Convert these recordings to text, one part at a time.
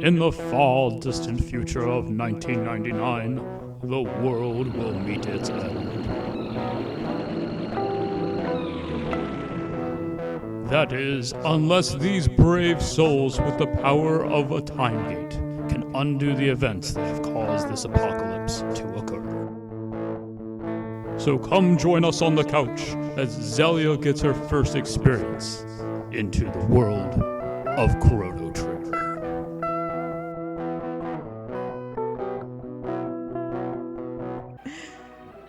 In the far distant future of 1999, the world will meet its end. That is, unless these brave souls with the power of a time gate can undo the events that have caused this apocalypse to occur. So come join us on the couch as Zellia gets her first experience into the world of Chrono Trigger.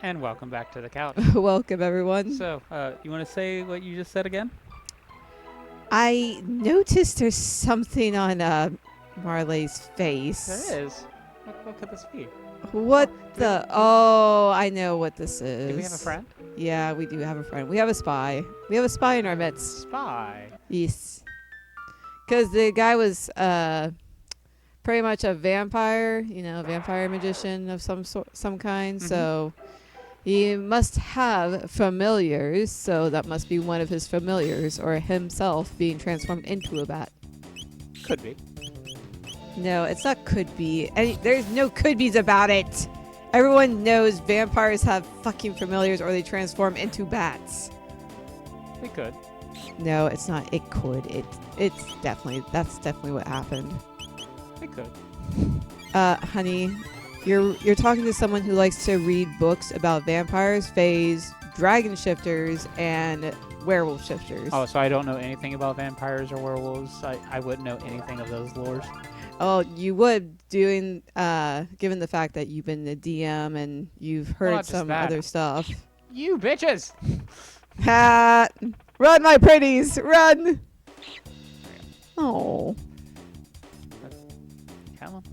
And welcome back to the couch. Welcome, everyone. So, you want to say what you just said again? I noticed there's something on Marley's face. There is. What could this be? What the? Oh, I know what this is. Do we have a friend? Yeah, we do have a friend. We have a spy. We have a spy in our midst. Spy. Yes. Because the guy was pretty much a vampire, a vampire magician of some kind. Mm-hmm. So he must have familiars. So that must be one of his familiars, or himself being transformed into a bat. Could be. No, it's not could be. There's no could be's about it. Everyone knows vampires have fucking familiars or they transform into bats. We could. No, it's not. It could. That's definitely what happened. We could. Honey, you're talking to someone who likes to read books about vampires, fays, dragon shifters, and werewolf shifters. Oh, so I don't know anything about vampires or werewolves. I wouldn't know anything of those lores. Oh, you would, given the fact that you've been the DM and you've heard some other stuff. You bitches! Ha! Run, my pretties! Run! Oh. Come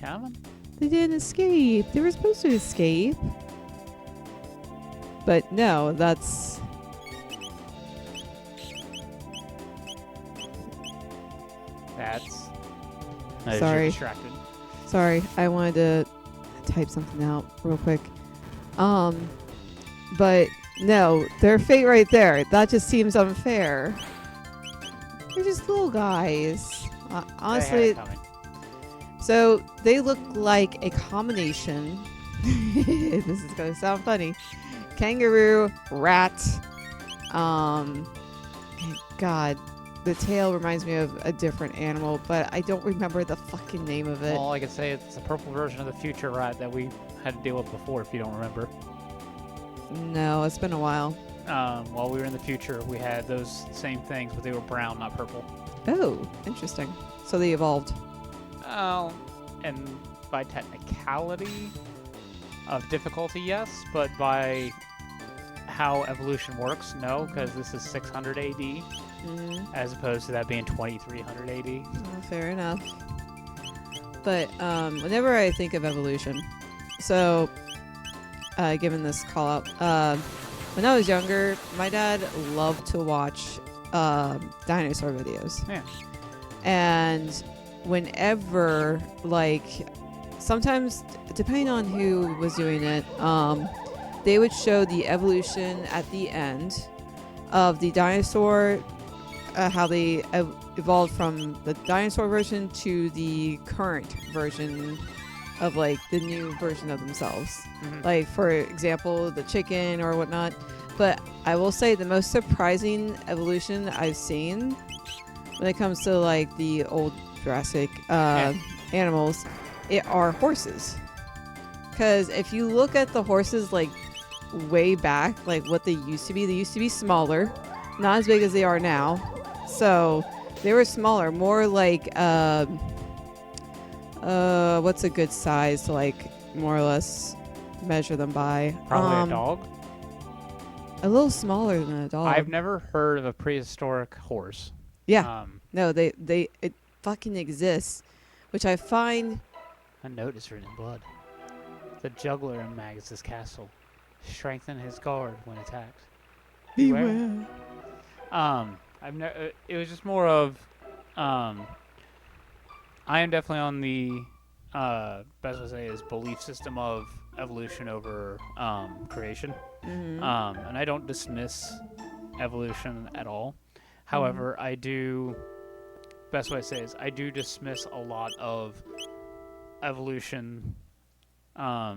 on. They didn't escape. They were supposed to escape. But no, that's... Sorry. You're distracted. Sorry, I wanted to type something out real quick. But no, their fate right there, that just seems unfair. They're just little guys. Honestly, so they look like a combination. This is going to sound funny. Kangaroo, rat, God, the tail reminds me of a different animal, but I don't remember the fucking name of it. All I can say is it's a purple version of the future rat that we had to deal with before, if you don't remember. No, it's been a while. While we were in the future, we had those same things, but they were brown, not purple. Oh, interesting. So they evolved. Oh, and by technicality of difficulty, yes, but by how evolution works, no, because this is 600 AD. As opposed to that being 2300 AD. Well, fair enough. But whenever I think of evolution, so given this call out, when I was younger, my dad loved to watch dinosaur videos. Yeah. And whenever, sometimes, depending on who was doing it, they would show the evolution at the end of the dinosaur, how they evolved from the dinosaur version to the current version of the new version of themselves. Like, for example, the chicken or whatnot. But I will say the most surprising evolution I've seen when it comes to the old Jurassic animals, it are horses. Because if you look at the horses way back, what they used to be smaller, not as big as they are now. So they were smaller, more what's a good size to more or less measure them by? Probably a dog. A little smaller than a dog. I've never heard of a prehistoric horse. Yeah. No, it fucking exists, which I find. A note is written in blood. The juggler in Magus' castle. Strengthen his guard when attacked. Beware. It was just more of, I am definitely on the, best way to say is belief system of evolution over, creation. Mm-hmm. And I don't dismiss evolution at all. However, I do best way to say it is I do dismiss a lot of evolution, or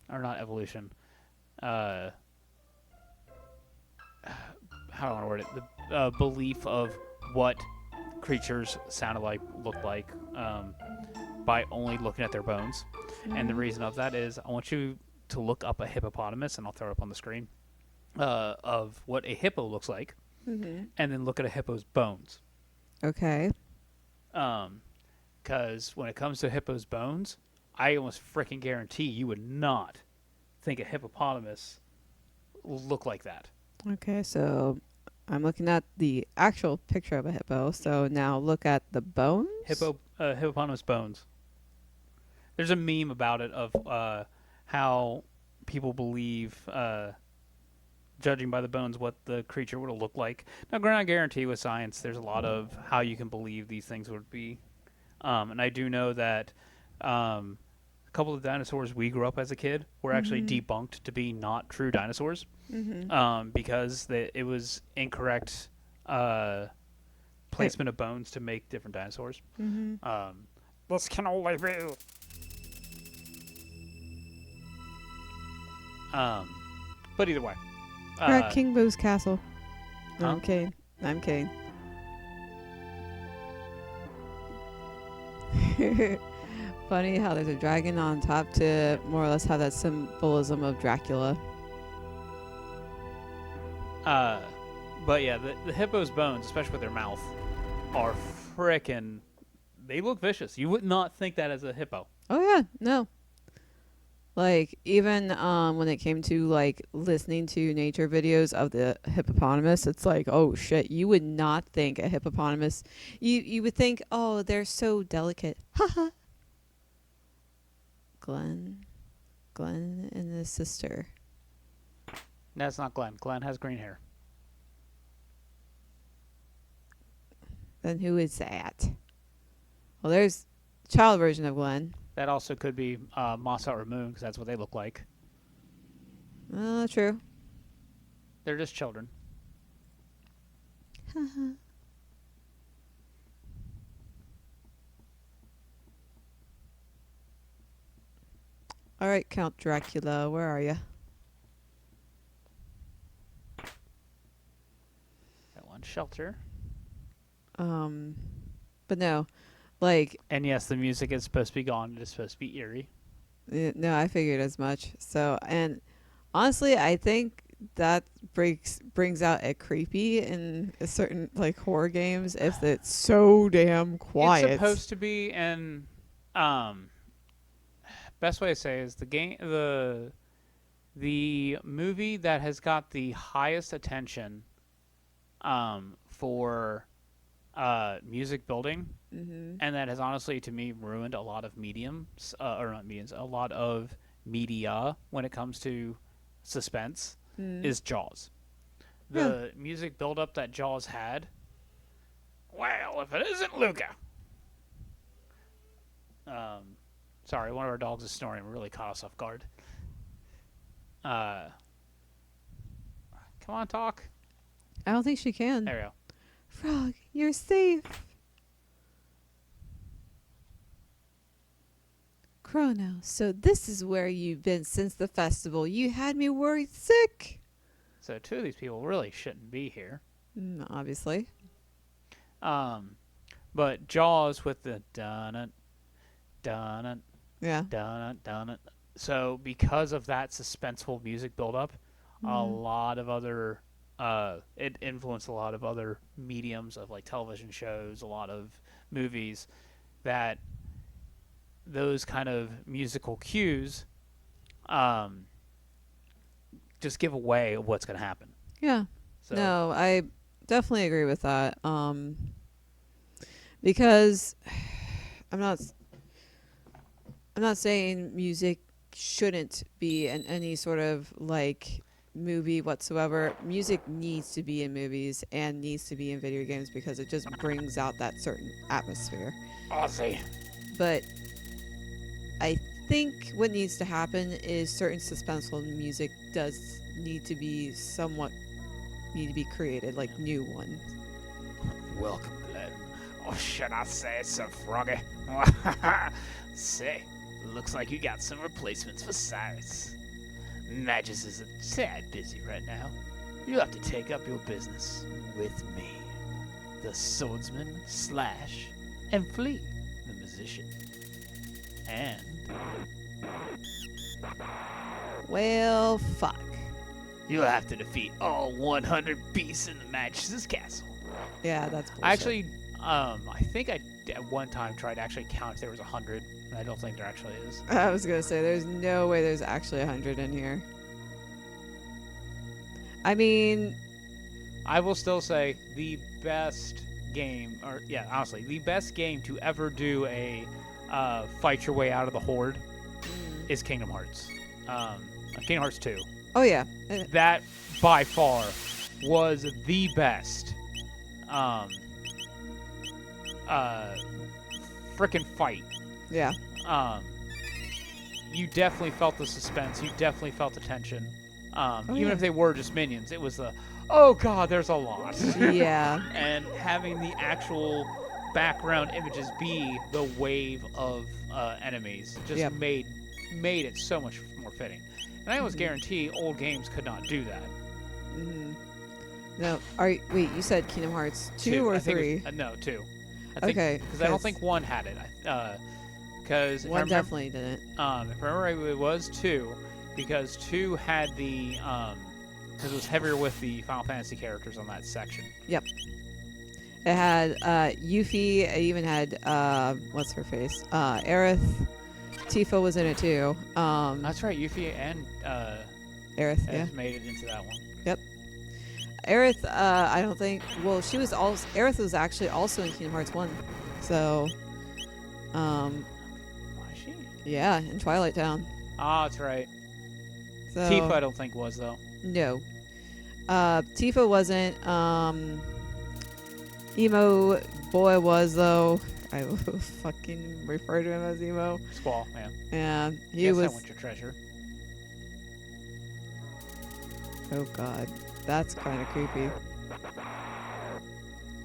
not evolution. How do I want to word it? The belief of what creatures sounded like, looked like, by only looking at their bones. And the reason of that is I want you to look up a hippopotamus, and I'll throw it up on the screen, of what a hippo looks like, and then look at a hippo's bones. Okay. Because when it comes to hippo's bones, I almost freaking guarantee you would not think a hippopotamus will look like that. Okay, so I'm looking at the actual picture of a hippo. So now look at the bones. Hippopotamus bones. There's a meme about it of how people believe, judging by the bones, what the creature would have looked like. Now, I guarantee with science, there's a lot of how you can believe these things would be. And I do know that a couple of dinosaurs we grew up as a kid were actually debunked to be not true dinosaurs, because it was incorrect placement of bones to make different dinosaurs. This can only be. But either way. We're at King Boo's castle. No, Huh? I'm kidding. I'm kidding. Funny how there's a dragon on top to more or less have that symbolism of Dracula. But yeah, the hippo's bones, especially with their mouth, are frickin'. They look vicious. You would not think that as a hippo. Oh yeah, no. Like even when it came to like listening to nature videos of the hippopotamus, it's like, oh shit, you would not think a hippopotamus. You would think, oh, they're so delicate. Haha. Glenn and his sister. That's not Glenn. Glenn has green hair. Then who is that? Well, there's child version of Glenn. That also could be Masa or Moon, because that's what they look like. True. They're just children. All right, Count Dracula, where are you? That one shelter. But no, like, And yes, the music is supposed to be gone. It is supposed to be eerie. no, I figured as much. So, and honestly, I think that brings out a creepy in a certain like horror games if it's so damn quiet. It's supposed to be, and best way to say is the movie that has got the highest attention for music building, and that has honestly to me ruined a lot of mediums, or not mediums, a lot of media when it comes to suspense, is Jaws. The music buildup that Jaws had. Well, if it isn't Luca. Sorry, one of our dogs is snoring. Really caught us off guard. Come on, talk. I don't think she can. There we go. Frog, you're safe. Chrono, so this is where you've been since the festival. You had me worried sick. So two of these people really shouldn't be here. Obviously. But Jaws with the dun dun Yeah. dun. So because of that suspenseful music buildup, a lot of other it influenced a lot of other mediums of like television shows, a lot of movies, that those kind of musical cues just give away what's going to happen. Yeah. So, No, I definitely agree with that. Because I'm not saying music shouldn't be in any sort of like movie whatsoever. Music needs to be in movies and needs to be in video games because it just brings out that certain atmosphere. Aussie. But I think what needs to happen is certain suspenseful music does need to be created, like new ones. Welcome, Glenn. Or should I say so, Froggy? Say, looks like you got some replacements for Cyrus. Magus is a tad busy right now. You'll have to take up your business with me, the swordsman slash and Flea, the musician. And Well, fuck. you'll have to defeat all 100 beasts in the Magus' castle. Yeah, that's bullshit. Actually, I think I at one time tried to actually count if there was 100, and I don't think there actually is. I was gonna say, there's no way there's actually 100 in here. I mean, I will still say the best game, or yeah, honestly, the best game to ever do a fight your way out of the horde is Kingdom Hearts. Kingdom Hearts 2. oh yeah. That by far was the best frickin' fight. Yeah. You definitely felt the suspense. You definitely felt the tension. Even yeah. if they were just minions, it was the, oh god, there's a lot. Yeah. And having the actual background images be the wave of enemies just Yep. made it so much more fitting. And I almost guarantee old games could not do that. Mhm. No, wait, you said Kingdom Hearts 2 or I think 3? it was, no, 2. I think, Okay, because I don't 'cause think 1 had it. Because One definitely didn't. if I remember right, it was 2, because 2 had the because it was heavier with the Final Fantasy characters on that section. Yep. It had Yuffie. It even had what's her face? Aerith. Tifa was in it too. That's right, Yuffie and Aerith. Yeah. has made it into that one. Aerith. I don't think. Well, she was also. Aerith was actually also in Kingdom Hearts 1. So. Why is she? Yeah, in Twilight Town. Ah, that's right. So. Tifa, I don't think was though. No. Tifa wasn't. Emo boy was though. I will fucking refer to him as emo. Squall, yeah. Yeah, he Guess I was. want your treasure. Oh god, that's kind of creepy.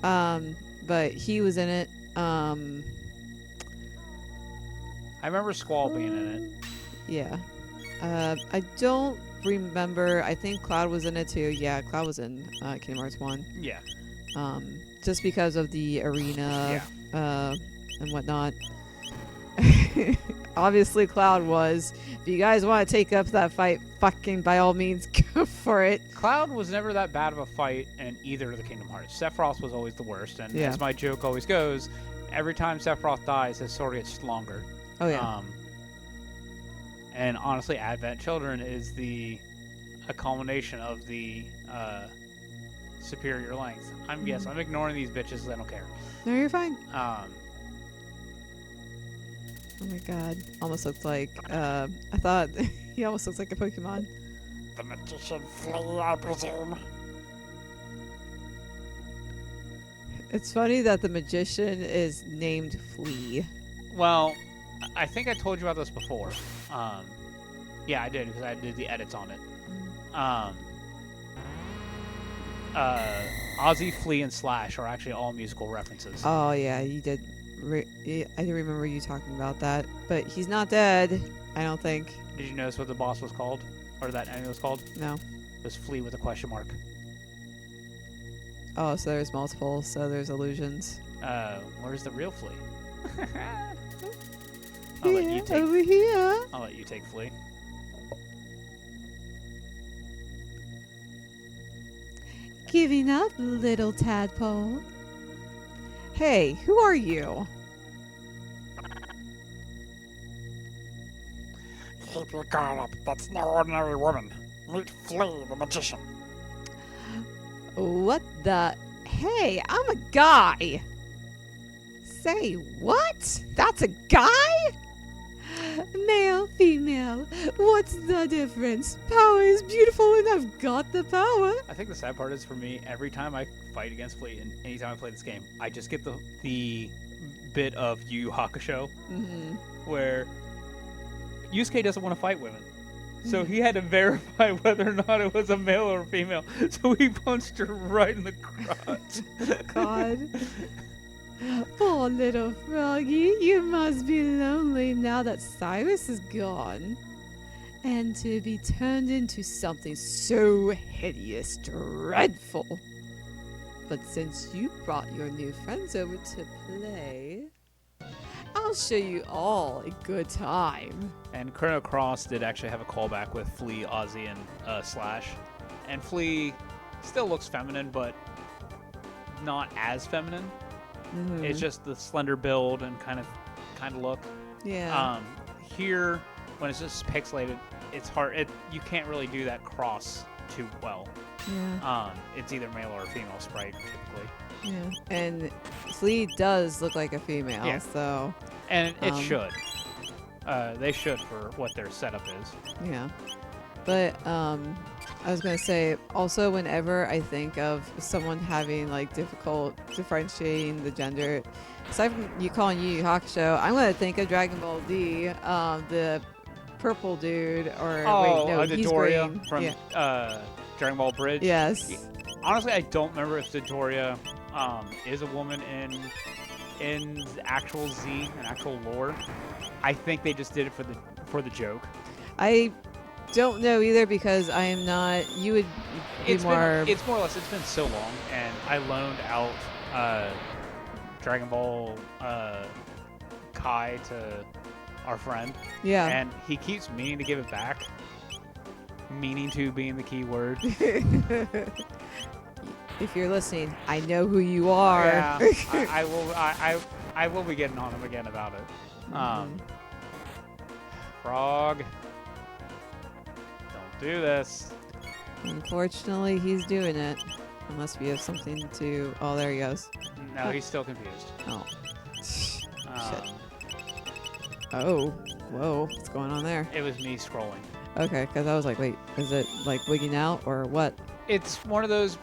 But he was in it. I remember Squall being in it. Yeah. I don't remember. I think Cloud was in it too. Yeah, Cloud was in Kingdom Hearts 1. Yeah. Just because of the arena and whatnot. Obviously, Cloud was. If you guys want to take up that fight, fucking by all means, go for it. Cloud was never that bad of a fight in either of the Kingdom Hearts. Sephiroth was always the worst, and Yeah. as my joke always goes, every time Sephiroth dies, his sword gets longer. Oh yeah. And honestly, Advent Children is a culmination of the superior length. Yes, I'm ignoring these bitches 'cause I don't care. No, you're fine. Oh my god. Almost looks like. I thought he almost looks like a Pokemon. The magician Flea, I presume. It's funny that the magician is named Flea. Well, I think I told you about this before. Yeah, I did because I did the edits on it. Ozzy, Flea, and Slash are actually all musical references. Oh yeah, you did. I do remember you talking about that. But he's not dead. I don't think. Did you notice what the boss was called, or that enemy was called? No. It was Flea with a question mark. Oh, so there's multiple. So there's illusions. Where's the real Flea? Over here. I'll let you take Flea. Giving up, little tadpole. Hey, who are you? Keep your guard up. That's no ordinary woman. Meet Flea, the magician. What the? Hey, I'm a guy. Say what? That's a guy? Male, female. What's the difference? Power is beautiful and I've got the power. I think the sad part is for me, every time I fight against Flea, and anytime I play this game, I just get the bit of Yu Yu Hakusho, where Yusuke doesn't want to fight women. So he had to verify whether or not it was a male or a female. So he punched her right in the crotch. God. Poor little froggy, you must be lonely now that Cyrus is gone. And to be turned into something so hideous, dreadful. But since you brought your new friends over to play, I'll show you all a good time. And Chrono Cross did actually have a callback with Flea, Ozzy, and Slash. And Flea still looks feminine, but not as feminine. Mhm. It's just the slender build and kind of look. Yeah. Here, when it's just pixelated, it's hard. You can't really do that cross too well. Yeah. It's either male or female sprite typically. Yeah. And Flea does look like a female, Yeah. so And it should. They should for what their setup is. yeah. But I was gonna say also whenever I think of someone having like difficult differentiating the gender, aside from you calling Yu Yu Hakusho, I'm gonna think of Dragon Ball Z, the purple dude, or wait, no, he's Dodoria green. from Yeah. Dragon Ball Bridge. Yes. Honestly, I don't remember if Dodoria is a woman in the actual Z and actual lore. I think they just did it for the joke. I don't know either because I am not. You would be It's more. it's more or less. It's been so long, and I loaned out Dragon Ball Kai to our friend, Yeah. and he keeps meaning to give it back. Meaning to being the key word. If you're listening, I know who you are. Yeah, I will. I will be getting on him again about it. Frog, don't do this. Unfortunately, he's doing it. Unless we have something to. Oh, there he goes. No, he's still confused. Oh. Shit. Um, Oh. Whoa. What's going on there? it was me scrolling. Okay, because I was like, wait, is it like wigging out or what? It's one of those.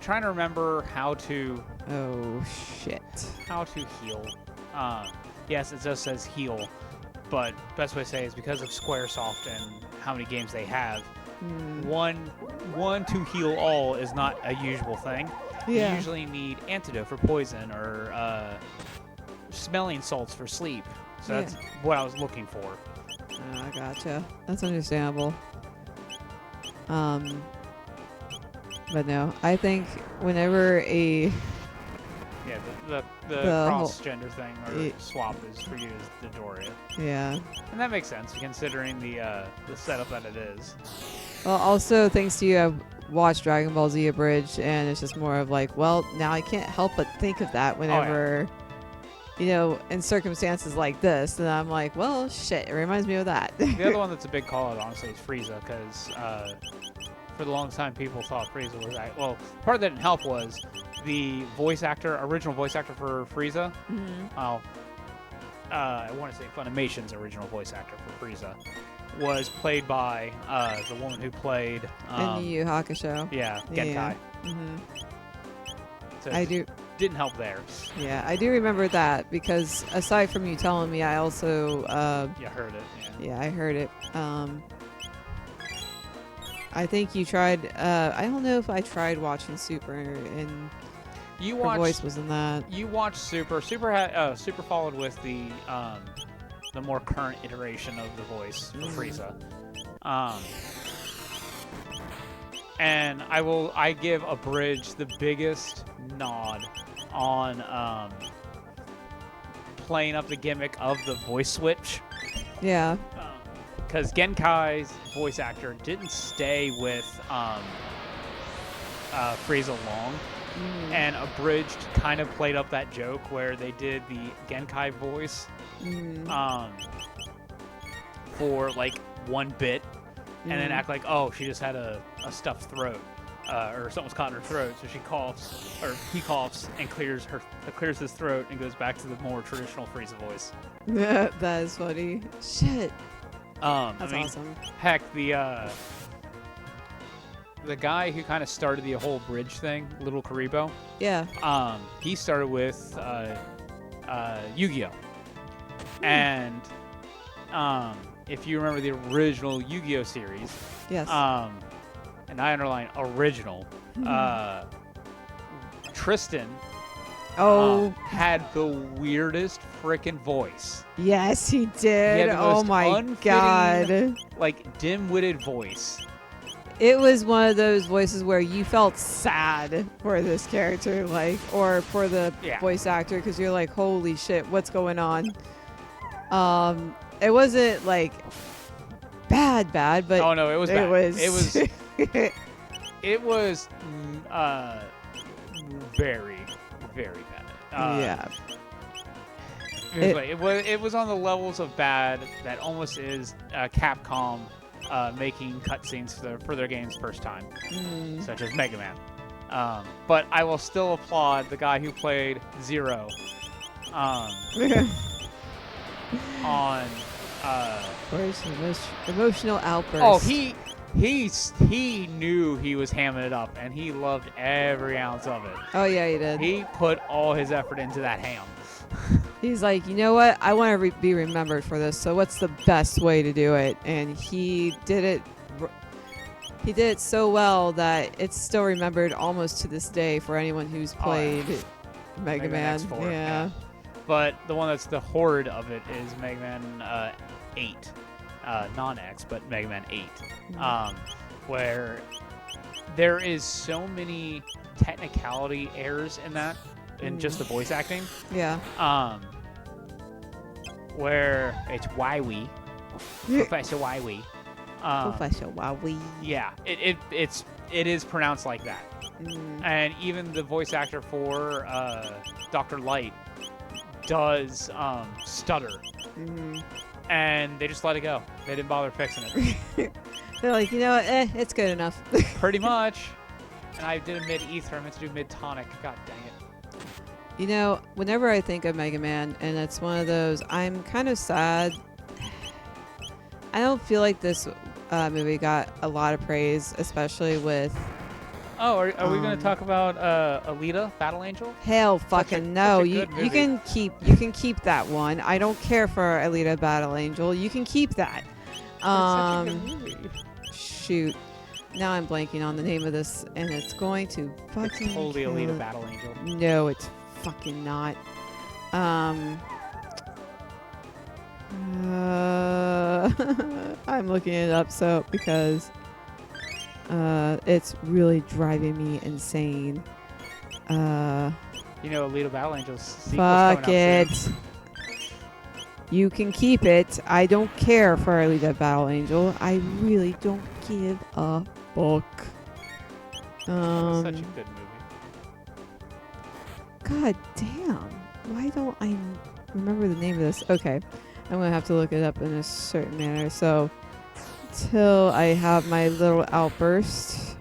Trying to remember how to Oh, shit. heal. Yes, it just says heal, but best way to say is because of SquareSoft and how many games they have. Hmm. One to heal all is not a usual thing. Yeah. You usually need antidote for poison or smelling salts for sleep. So that's what I was looking for. Oh, I gotcha. That's understandable. But no, I think whenever a Yeah, the The whole- cross-gender thing or swap is for you is Dodoria. yeah. And that makes sense considering the setup that it is. Well, also thanks to you, I've watched Dragon Ball Z Abridged, and it's just more of like, well, now I can't help but think of that whenever, you know, in circumstances like this, and I'm like, well, shit, it reminds me of that. The other one that's a big call-out, honestly, is Frieza, because for the longest time, people thought Frieza was... Well, part that didn't help was the original voice actor for Frieza. Mhm. I want to say Funimation's original voice actor for Frieza was played by the woman who played... In Yu Yu Hakusho. Yeah, Genkai. Yeah. hmm So I do. didn't help there. Yeah, I do remember that because aside from you telling me, I also You heard it. Yeah. yeah, I heard it. I think you tried. I don't know if I tried watching Super, and You her watched. voice was in that. You watched Super. Super had Super followed with the more current iteration of the voice for Frieza. And I give Abridged the biggest nod on playing up the gimmick of the voice switch. Yeah. Because Genkai's voice actor didn't stay with Frieza long. And Abridged kind of played up that joke where they did the Genkai voice for like one bit and then act like, oh, she just had a stuffed throat or something was caught in her throat, so she coughs, or he coughs and clears his throat and goes back to the more traditional Frieza voice. That is funny. Shit. That's awesome. Heck, the guy who kind of started the whole bridge thing, Little Karibo, Yeah. he started with Yu-Gi-Oh! And if you remember the original Yu-Gi-Oh! Series, Yes. and I underline original, Tristan had the weirdest freaking voice. Yes, he He did. had the Oh most my unfitting, god. like dim-witted voice. It was one of those voices where you felt sad for this character, like, or for the voice actor, because you're like, holy shit, what's going on? It wasn't like bad, but Oh no, it was it bad. was. It was very, very bad. Yeah. It was on the levels of bad that almost is Capcom making cutscenes for their games first time, such as Mega Man. But I will still applaud the guy who played Zero on Where's emotional outburst? Oh, he knew he was hamming it up, and he loved every ounce of it. Oh yeah, he did. He put all his effort into that ham. He's like, you know what? I want to be remembered for this. So what's the best way to do it? And he did it. He did it so well that it's still remembered almost to this day for anyone who's played Mega Man. X4, yeah. But the one that's the horde of it is Mega Man 8. Non-X, but Mega Man 8. Where there is so many technicality errors in that, in just the voice acting. Yeah. Where it's Wowee. Professor Wowee. Professor Wowee. Yeah, it is pronounced like that. And even the voice actor for Dr. Light does stutter. And they just let it go. They didn't bother fixing it. They're like, you know what? It's good enough. Pretty much. And I did a mid-ether. I meant to do mid-tonic. God dang it. You know, whenever I think of Mega Man, and it's one of those, I'm kind of sad. I don't feel like this movie got a lot of praise, especially with... Oh, are we going to talk about Alita, Battle Angel? Hell fucking no. You can keep that one. I don't care for Alita Battle Angel. You can keep that. It's such a good movie. Shoot. Now I'm blanking on the name of this, and it's going to fucking It's totally Alita Battle Angel. No, it's fucking not. I'm looking it up because it's really driving me insane. You know, Alita Battle Angel's sequel's Fuck coming out it. soon. You can keep it. I don't care for Alita Battle Angel. I really don't give a fuck. It's such a good movie. God damn. Why don't I remember the name of this? Okay. I'm going to have to look it up in a certain manner. So, till I have my little outburst.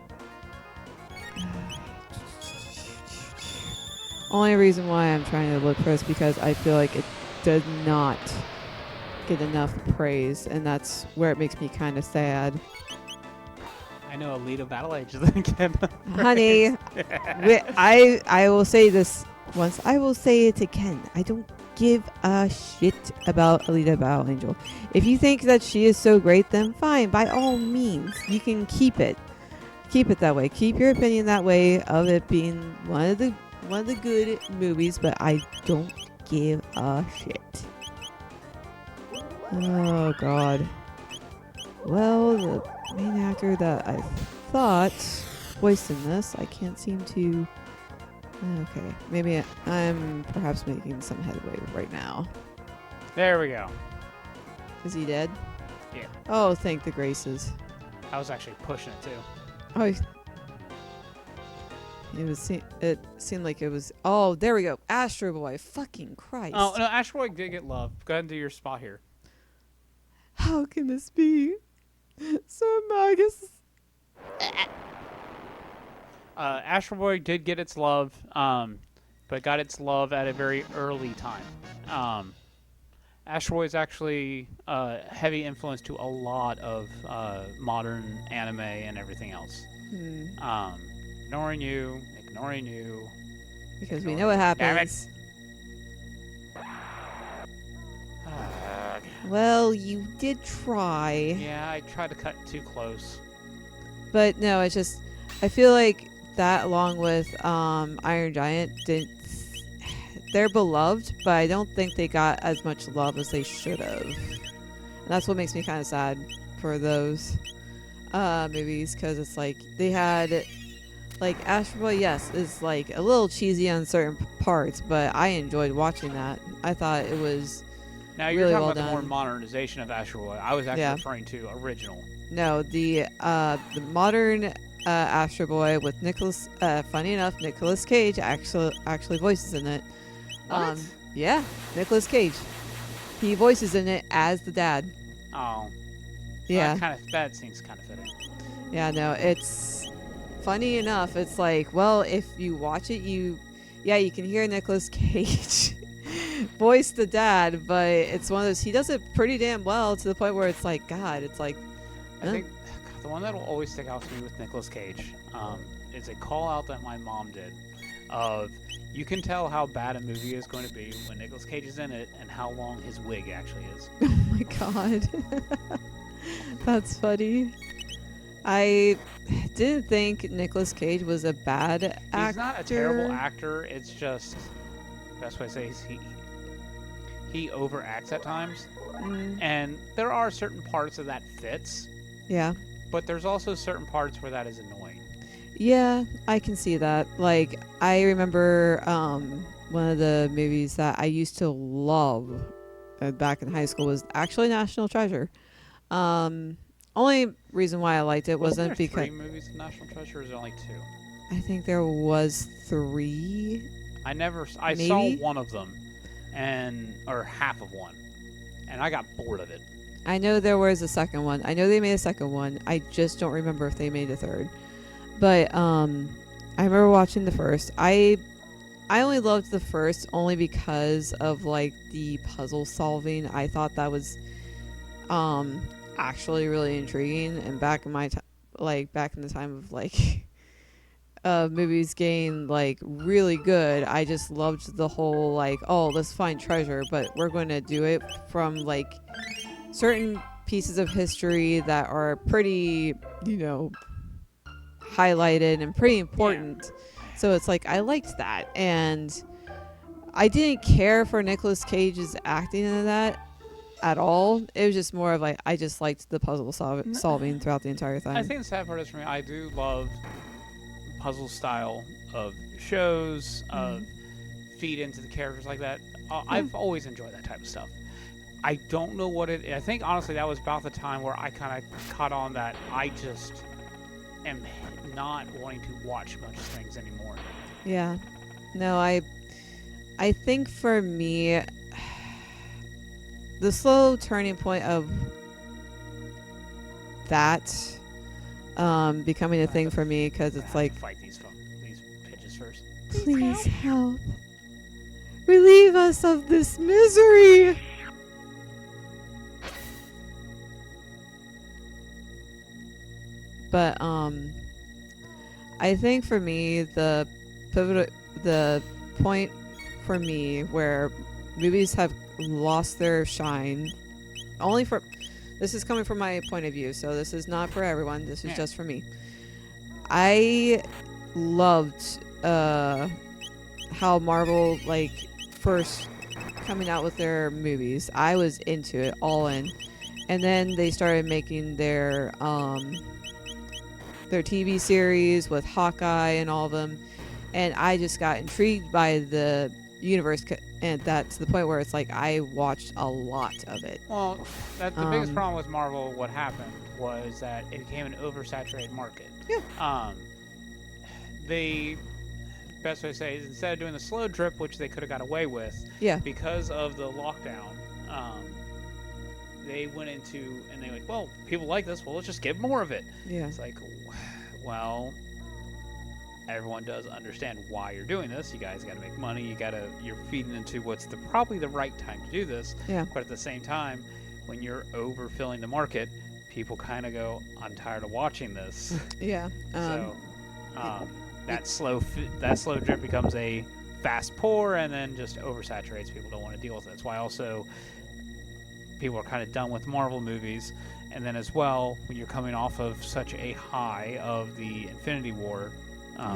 Only reason why I'm trying to look for this because I feel like it does not get enough praise, and that's where it makes me kind of sad. I know Alita Battle Angel didn't get Honey, I will say this once. I will say it again. I don't give a shit about Alita Battle Angel. If you think that she is so great, then fine. By all means, you can keep it. Keep it that way. Keep your opinion that way of it being one of the good movies, but I don't give a shit. Oh god. Well, the main actor that I thought voiced in this, I can't seem to... Okay, maybe I'm perhaps making some headway right now. There we go. Is he dead? Yeah. Oh, thank the graces. I was actually pushing it too. Oh, it seemed like it was... Oh, there we go. Astro Boy. Fucking Christ. Oh, no, Astro Boy did get love. Go ahead and do your spot here. How can this be? So Magus. Astro Boy did get its love, but got its love at a very early time. Astro Boy is actually a heavy influence to a lot of modern anime and everything else. Ignoring you. Because we know what happens. Well, you did try. Yeah, I tried to cut too close. But no, it's just... I feel like that along with Iron Giant didn't they're beloved, but I don't think they got as much love as they should have. And that's what makes me kind of sad for those movies, because it's like they had like Astro Boy, yes, is like a little cheesy on certain parts, but I enjoyed watching that. I thought it was Now you're really talking well about the more done. modernization of Astro Boy. I was actually Yeah. referring to original. No, the modern Astro Boy with Nicholas. Funny enough, Nicholas Cage actually voices in it. What? Yeah, Nicholas Cage. He voices in it as the dad. Oh. Yeah, That seems kind of fitting. yeah. No, it's funny enough. It's like, well, if you watch it, you can hear Nicholas Cage voice the dad, but it's one of those. He does it pretty damn well to the point where it's like, God, it's like. I think the one that will always stick out to me with Nicolas Cage is a call out that my mom did of you can tell how bad a movie is going to be when Nicolas Cage is in it and how long his wig actually is. Oh my God. That's funny. I didn't think Nicolas Cage was a bad actor. He's not a terrible actor. It's just best way to say is he overacts at times, and there are certain parts of that fits. Yeah. But there's also certain parts where that is annoying. Yeah, I can see that. Like, I remember one of the movies that I used to love back in high school was actually National Treasure. Only reason why I liked it wasn't there because 3 movies of National Treasure, or is there only 2? I think there was 3. I Maybe? saw one of them, or half of one, and I got bored of it. I know there was a second one. I know they made a second one. I just don't remember if they made a third. But I remember watching the first. I only loved the first only because of like the puzzle solving. I thought that was actually really intriguing. And back in my back in the time of like movies getting like really good, I just loved the whole like, oh, let's find treasure, but we're going to do it from like certain pieces of history that are pretty, highlighted and pretty important. Yeah. So it's like I liked that, and I didn't care for Nicolas Cage's acting in that at all. It was just more of like I just liked the puzzle solving throughout the entire time. I think the sad part is for me, I do love puzzle style of shows, feed into the characters like that. I've always enjoyed that type of stuff. I don't know what it is. I think, honestly, that was about the time where I kind of caught on that I just am not wanting to watch much things anymore. Yeah. No, I think for me, the slow turning point of that becoming a thing for me, because it's like... Fight these pitches first. Please help. Relieve us of this misery. But I think for me the point for me where movies have lost their shine, this is coming from my point of view, so this is not for everyone, this is just for me. I loved how Marvel first coming out with their movies. I was into it, all in. And then they started making their TV series with Hawkeye and all of them, and I just got intrigued by the universe, and that to the point where it's like I watched a lot of it. Well, that's the biggest problem with Marvel. What happened was that it became an oversaturated market. Yeah. The best way to say it is, instead of doing the slow drip, which they could have got away with, because of the lockdown, they went into, and they well, people like this, well, let's just give more of it. Yeah. It's like, well, everyone does understand why you're doing this. You guys got to make money. You're feeding into what's probably the right time to do this. Yeah. But at the same time, when you're overfilling the market, people kind of go, I'm tired of watching this. Yeah. That slow drip becomes a fast pour, and then just oversaturates. People don't want to deal with it. That's why also people are kind of done with Marvel movies. And then as well, when you're coming off of such a high of the Infinity War,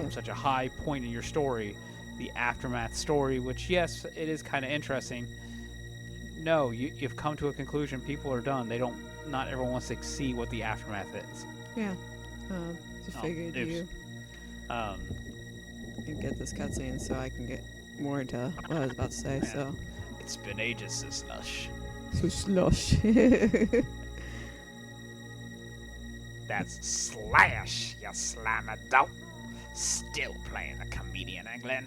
such a high point in your story, the aftermath story, which yes, it is kind of interesting. No, you've come to a conclusion. People are done. They don't. Not everyone wants to see what the aftermath is. Yeah. Just figured oops. you Um, can get this cutscene so I can get more into what I was about to say. Yeah. So. it's been ages since Slush. So slush. That's Slash, you slammer dope. Still playing the comedian, Glenn.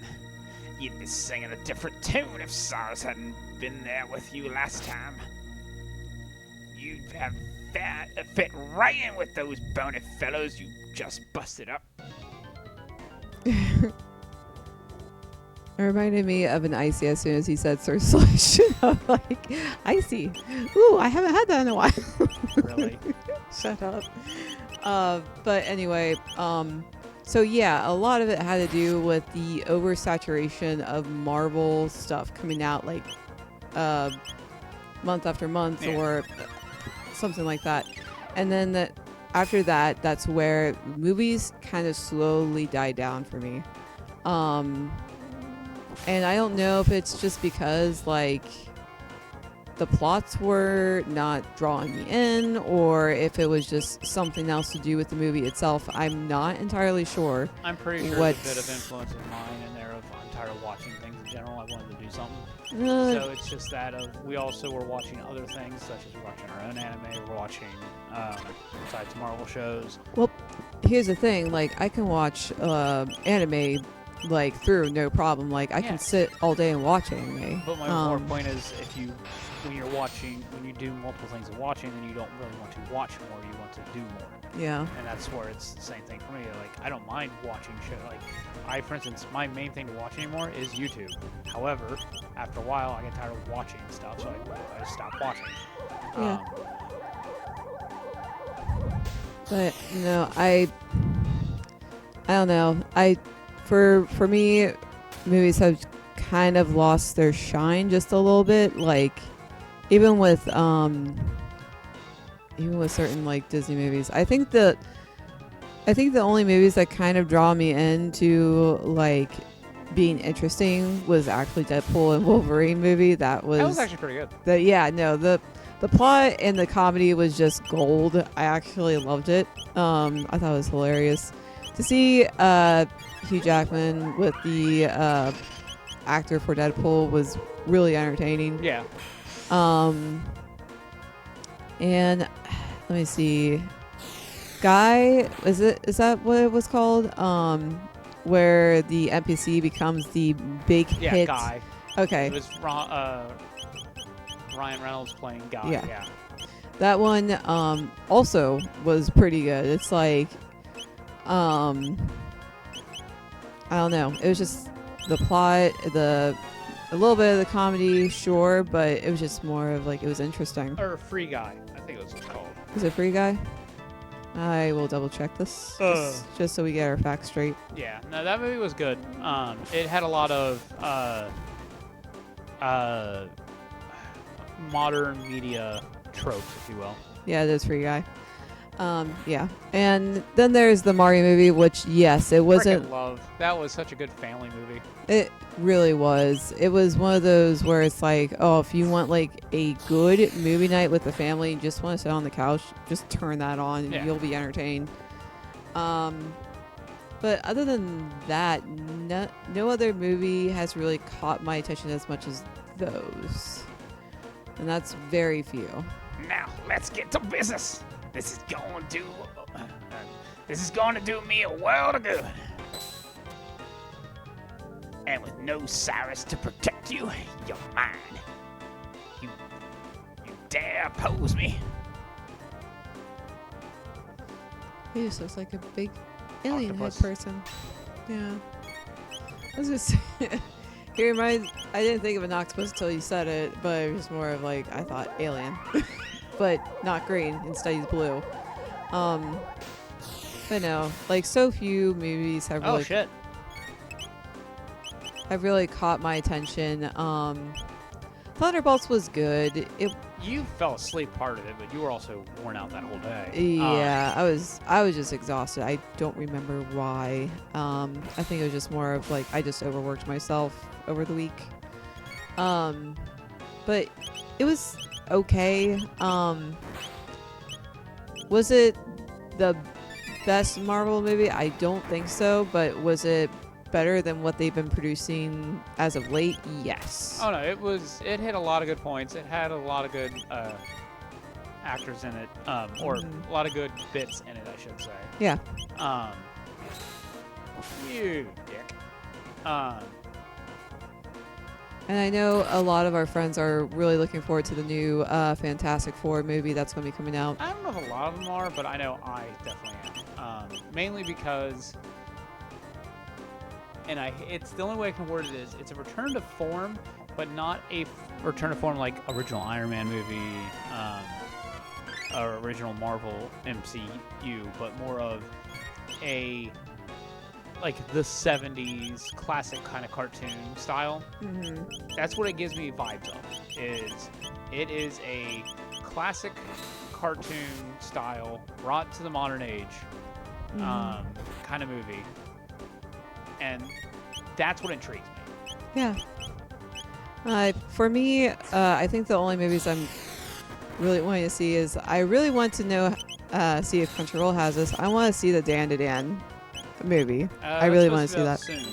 You'd be singing a different tune if Cyrus hadn't been there with you last time. You'd have fit right in with those bony fellows you just busted up. It reminded me of an icy as soon as he said Sir Slush. I'm like, icy. Ooh, I haven't had that in a while. Really? Shut up. But anyway, so yeah, a lot of it had to do with the oversaturation of Marvel stuff coming out like month after month or something like that. And then after that, that's where movies kind of slowly died down for me. And I don't know if it's just because like the plots were not drawing me in, or if it was just something else to do with the movie itself. I'm not entirely sure. I'm pretty sure there's a bit of influence of mine in there. I'm tired of watching things in general. I wanted to do something. So it's just that we also were watching other things, such as we're watching our own anime. We're watching besides Marvel shows. Well, here's the thing. Like, I can watch anime like through no problem. Like, I can sit all day and watch anime. But my more point is, when you do multiple things of watching, then you don't really want to watch more. You want to do more. Yeah. And that's where it's the same thing for me. Like, I don't mind watching shows. Like, for instance, my main thing to watch anymore is YouTube. However, after a while, I get tired of watching stuff, so I just stop watching. Yeah. But I don't know. For me, movies have kind of lost their shine just a little bit. Like, even with certain like Disney movies, I think the only movies that kind of draw me into like being interesting was actually Deadpool and Wolverine movie. That was actually pretty good. The plot and the comedy was just gold. I actually loved it. I thought it was hilarious to see Hugh Jackman with the actor for Deadpool was really entertaining. Yeah. And let me see. Guy, is that what it was called? Where the NPC becomes the big hit. Guy. Okay. It was Ryan Reynolds playing Guy. Yeah. That one also was pretty good. It's like I don't know. It was just the plot, a little bit of the comedy, sure, but it was just more of like it was interesting. Or Free Guy, I think it was called. Is it Free Guy? I will double check this just so we get our facts straight. Yeah, no, that movie was good. It had a lot of modern media tropes, if you will. Yeah, it is Free Guy. Yeah. And then there's the Mario movie, which, yes, it wasn't... Frickin' love. That was such a good family movie. It really was. It was one of those where it's like, oh, if you want like a good movie night with the family and just want to sit on the couch, just turn that on and you'll be entertained. But other than that, no other movie has really caught my attention as much as those. And that's very few. Now, let's get to business. This is going to do me a world of good. And with no Cyrus to protect you, you're mine. You dare oppose me? He just looks like a big alien head Octopus. person. Yeah. I was just he reminds. I didn't think of an octopus until you said it, but it was more of like I thought alien, but not green. Instead, he's blue. But no, like so few movies have really have really caught my attention. Thunderbolts was good. You fell asleep part of it, but you were also worn out that whole day. Yeah, I was just exhausted. I don't remember why. I think it was just more of like I just overworked myself over the week. But it was okay. Was it the best Marvel movie? I don't think so, but was it better than what they've been producing as of late? Yes. Oh no, it hit a lot of good points. It had a lot of good actors in it, or a lot of good bits in it, I should say. Yeah. You dick. And I know a lot of our friends are really looking forward to the new Fantastic Four movie that's going to be coming out. I don't know if a lot of them are, but I know I definitely am. Mainly because, and it's the only way I can word it is, it's a return to form, but not a return to form like original Iron Man movie, or original Marvel MCU, but more of a like the 70s classic kind of cartoon style. That's what it gives me vibes of. It is a classic cartoon style brought to the modern age kind of movie, and that's what intrigues me. Yeah. For me, I think the only movies I'm really wanting to see is I really want to know, see if Crunchyroll has this. I want to see the Dan to Dan movie. I really want to see that. Soon. If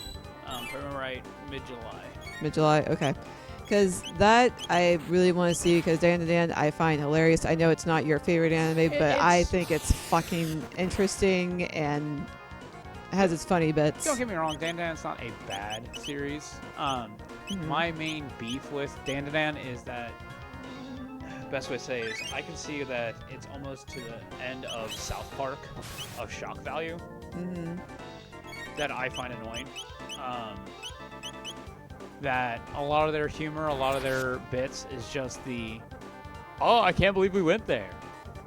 I remember right, mid-July. Mid-July, okay. Because that I really want to see, because Dan to Dan I find hilarious. I know it's not your favorite anime, but I think it's fucking interesting and has its funny bits. Don't get me wrong, Dan Dan's not a bad series. My main beef with Dan Dan is that, best way to say is, I can see that it's almost to the end of South Park of shock value. That I find annoying. That a lot of their humor, a lot of their bits is just oh, I can't believe we went there.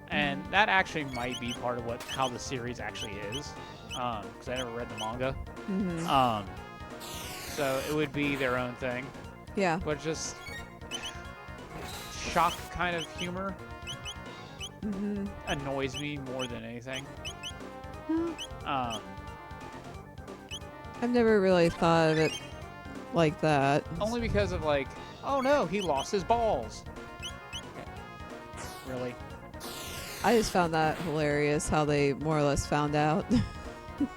And that actually might be part of how the series actually is. Because I never read the manga. So it would be their own thing. Yeah. But just shock kind of humor annoys me more than anything. I've never really thought of it like that. Only because of like, oh no, he lost his balls. Really? I just found that hilarious how they more or less found out.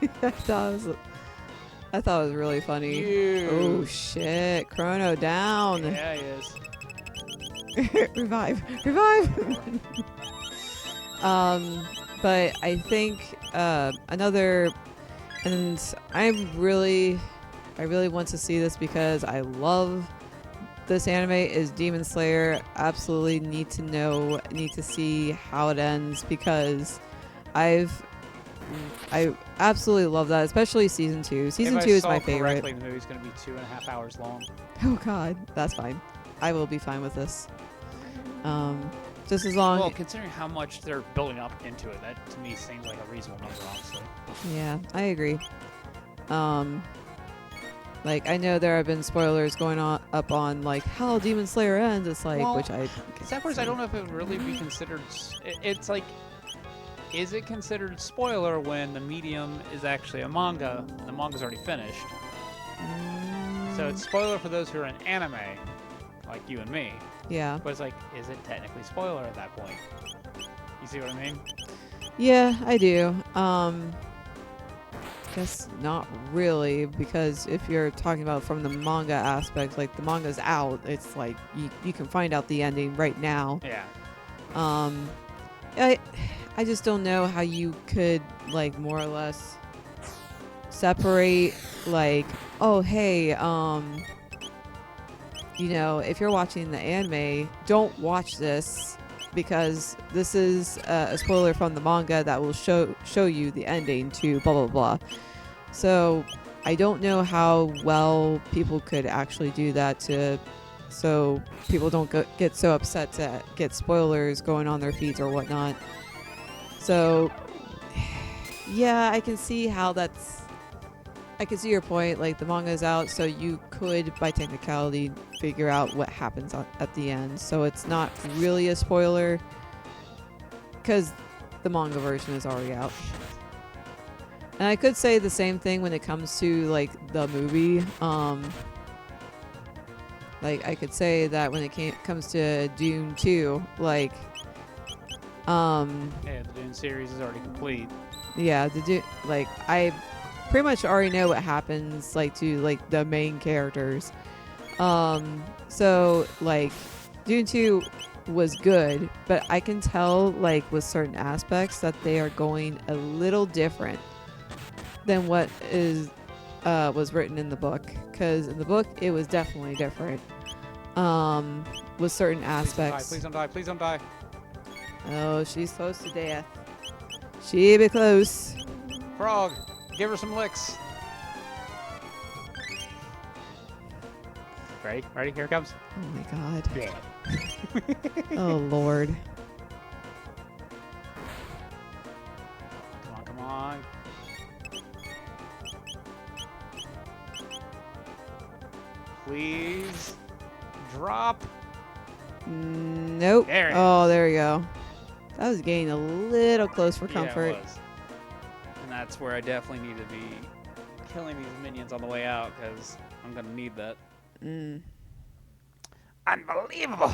I thought it was really funny. Oh shit, Chrono down. Yeah, he is. Revive. But I think another, and I really want to see this because I love this anime, is Demon Slayer. Absolutely need to see how it ends, because I absolutely love that, especially season 2. Season 2 is my favorite. The movie's going to be 2.5 hours long. Oh god, that's fine. I will be fine with this. Just as long. Well, considering how much they're building up into it, that to me seems like a reasonable number, honestly. Yeah, I agree. Like, I know there have been spoilers going up on like how Demon Slayer ends. It's like, well, which I. That part, I don't know if it would really be considered. It's like, is it considered spoiler when the medium is actually a manga? The manga's already finished. So it's spoiler for those who are in anime, like you and me. Yeah. But it's like, is it technically spoiler at that point? You see what I mean? Yeah, I do. Guess not really, because if you're talking about from the manga aspect, like the manga's out, it's like you can find out the ending right now. Yeah. I just don't know how you could like more or less separate like, oh hey, you know, if you're watching the anime, don't watch this because this is a spoiler from the manga that will show you the ending to blah blah blah. So I don't know how well people could actually do that so people don't get so upset to get spoilers going on their feeds or whatnot. So yeah, I can see how that's I can see your point. Like, the manga's out, so you could, by technicality, figure out what happens at the end. So it's not really a spoiler, because the manga version is already out. And I could say the same thing when it comes to, like, the movie. Like, I could say that when it comes to Dune 2, like, Yeah, the Dune series is already complete. yeah, like, I pretty much already know what happens, like, to, like, the main characters. So, like, Dune 2 was good, but I can tell, like, with certain aspects that they are going a little different than what was written in the book. Because in the book, it was definitely different. With certain aspects. Please don't die. Please don't die. Oh, she's close to death. She be close. Frog, give her some licks. Ready? Ready? Here it comes. Oh my god. Yeah. Oh lord. Come on, come on. Please. Drop. Nope. There it Oh, is. there we go. That was getting a little close for comfort. Yeah, it was. And that's where I definitely need to be killing these minions on the way out, because I'm going to need that. Unbelievable,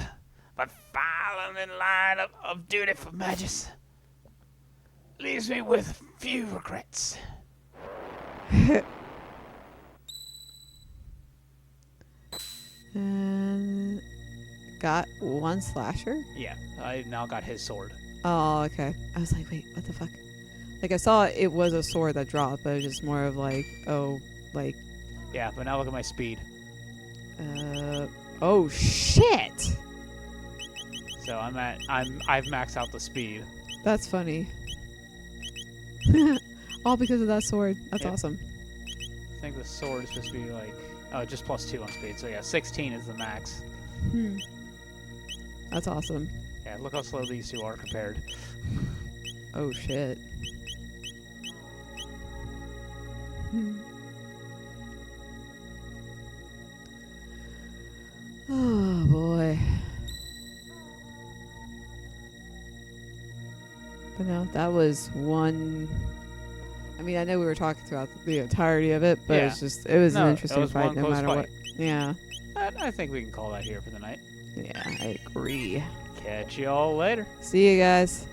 but falling in line of duty for Magus leaves me with few regrets. And got one slasher? Yeah, I now got his sword. Oh, okay. I was like, wait, what the fuck? Like, I saw it was a sword that dropped, but it was just more of like, oh, like, Yeah, but now look at my speed. oh shit! So I've maxed out the speed. That's funny. All because of that sword. That's Yep. awesome. I think the sword is supposed to be like, oh, just +2 on speed. So yeah, 16 is the max. That's awesome. Yeah, look how slow these two are compared. Oh shit. Oh boy. But no, that was one. I mean, I know we were talking throughout the entirety of it, but Yeah. it was No, an it interesting was fight one no close matter fight. what. Yeah. I think we can call that here for the night. Yeah, I agree. Catch you all later. See you guys.